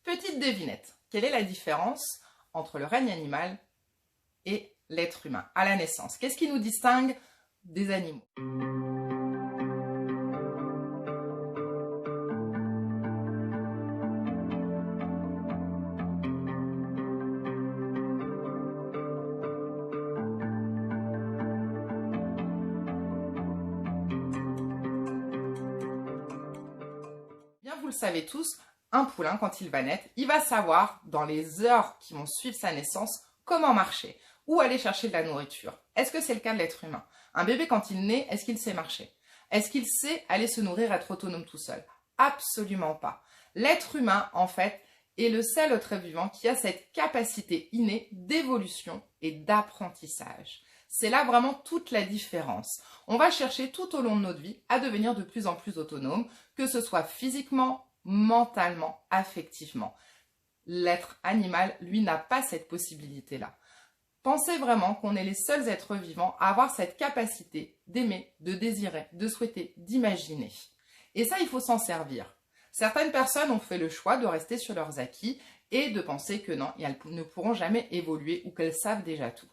Petite devinette, quelle est la différence entre le règne animal et l'être humain à la naissance? Qu'est-ce qui nous distingue des animaux? Bien, vous le savez tous, un poulain, quand il va naître, il va savoir, dans les heures qui vont suivre sa naissance, comment marcher, où aller chercher de la nourriture. Est-ce que c'est le cas de l'être humain? Un bébé, quand il naît, est-ce qu'il sait marcher? Est-ce qu'il sait aller se nourrir, être autonome tout seul? Absolument pas. L'être humain, en fait, est le seul être vivant qui a cette capacité innée d'évolution et d'apprentissage. C'est là vraiment toute la différence. On va chercher tout au long de notre vie à devenir de plus en plus autonome, que ce soit physiquement, mentalement, affectivement. L'être animal, lui, n'a pas cette possibilité-là. Pensez vraiment qu'on est les seuls êtres vivants à avoir cette capacité d'aimer, de désirer, de souhaiter, d'imaginer. Et ça, il faut s'en servir. Certaines personnes ont fait le choix de rester sur leurs acquis et de penser que non, elles ne pourront jamais évoluer ou qu'elles savent déjà tout.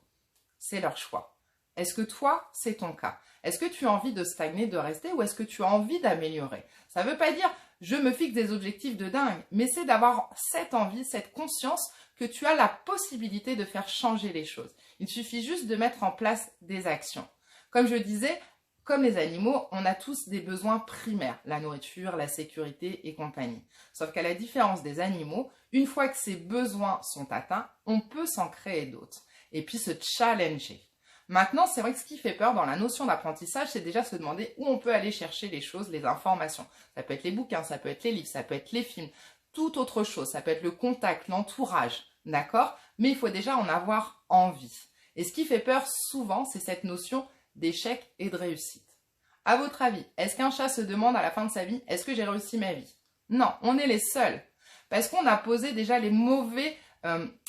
C'est leur choix. Est-ce que toi, c'est ton cas? Est-ce que tu as envie de stagner, de rester, ou est-ce que tu as envie d'améliorer? Ça ne veut pas dire je me fixe des objectifs de dingue, mais c'est d'avoir cette envie, cette conscience que tu as la possibilité de faire changer les choses. Il suffit juste de mettre en place des actions. Comme je disais, comme les animaux, on a tous des besoins primaires, la nourriture, la sécurité et compagnie. Sauf qu'à la différence des animaux, une fois que ces besoins sont atteints, on peut s'en créer d'autres et puis se challenger. Maintenant, c'est vrai que ce qui fait peur dans la notion d'apprentissage, c'est déjà se demander où on peut aller chercher les choses, les informations. Ça peut être les bouquins, ça peut être les livres, ça peut être les films, toute autre chose. Ça peut être le contact, l'entourage, d'accord? Mais il faut déjà en avoir envie. Et ce qui fait peur souvent, c'est cette notion d'échec et de réussite. À votre avis, est-ce qu'un chat se demande à la fin de sa vie, est-ce que j'ai réussi ma vie? Non, on est les seuls. Parce qu'on a posé déjà les mauvais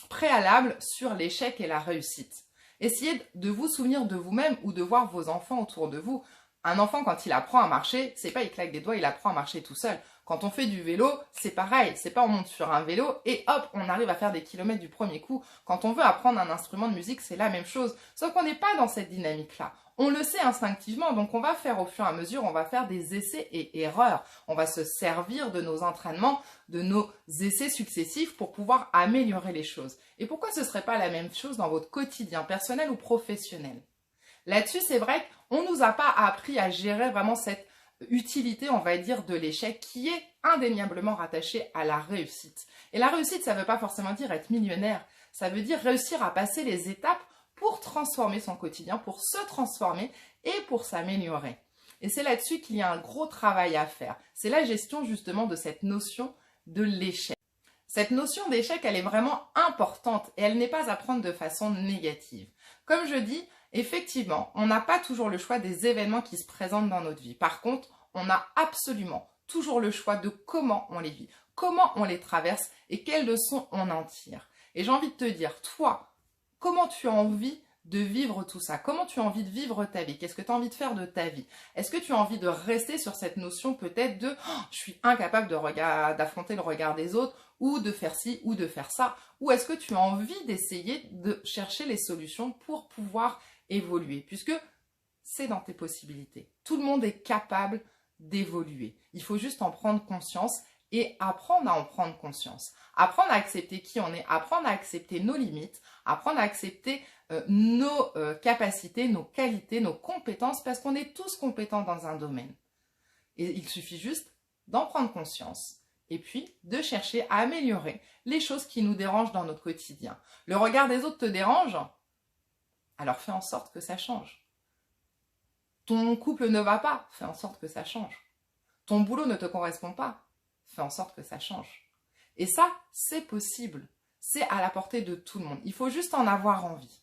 préalables sur l'échec et la réussite. Essayez de vous souvenir de vous-même ou de voir vos enfants autour de vous. Un enfant, quand il apprend à marcher, c'est pas il claque des doigts, il apprend à marcher tout seul. Quand on fait du vélo, c'est pareil. C'est pas on monte sur un vélo et hop, on arrive à faire des kilomètres du premier coup. Quand on veut apprendre un instrument de musique, c'est la même chose. Sauf qu'on n'est pas dans cette dynamique-là. On le sait instinctivement, donc on va faire au fur et à mesure, on va faire des essais et erreurs. On va se servir de nos entraînements, de nos essais successifs pour pouvoir améliorer les choses. Et pourquoi ce ne serait pas la même chose dans votre quotidien personnel ou professionnel? Là-dessus, c'est vrai qu'on ne nous a pas appris à gérer vraiment cette utilité, on va dire, de l'échec qui est indéniablement rattachée à la réussite. Et la réussite, ça ne veut pas forcément dire être millionnaire. Ça veut dire réussir à passer les étapes pour transformer son quotidien, pour se transformer et pour s'améliorer. Et c'est là-dessus qu'il y a un gros travail à faire. C'est la gestion justement de cette notion de l'échec. Cette notion d'échec, elle est vraiment importante et elle n'est pas à prendre de façon négative. Comme je dis, effectivement, on n'a pas toujours le choix des événements qui se présentent dans notre vie. Par contre, on a absolument toujours le choix de comment on les vit, comment on les traverse et quelles leçons on en tire. Et j'ai envie de te dire, toi, comment tu as envie de vivre tout ça? Comment tu as envie de vivre ta vie? Qu'est-ce que tu as envie de faire de ta vie? Est-ce que tu as envie de rester sur cette notion peut-être de je suis incapable d'affronter le regard des autres ou de faire ci ou de faire ça? Ou est-ce que tu as envie d'essayer de chercher les solutions pour pouvoir évoluer? Puisque c'est dans tes possibilités. Tout le monde est capable d'évoluer. Il faut juste en prendre conscience et apprendre à en prendre conscience. Apprendre à accepter qui on est, apprendre à accepter nos limites, apprendre à accepter nos capacités, nos qualités, nos compétences, parce qu'on est tous compétents dans un domaine. Et il suffit juste d'en prendre conscience et puis de chercher à améliorer les choses qui nous dérangent dans notre quotidien. Le regard des autres te dérange? Alors fais en sorte que ça change. Ton couple ne va pas? Fais en sorte que ça change. Ton boulot ne te correspond pas? Fais en sorte que ça change. Et ça, c'est possible. C'est à la portée de tout le monde. Il faut juste en avoir envie.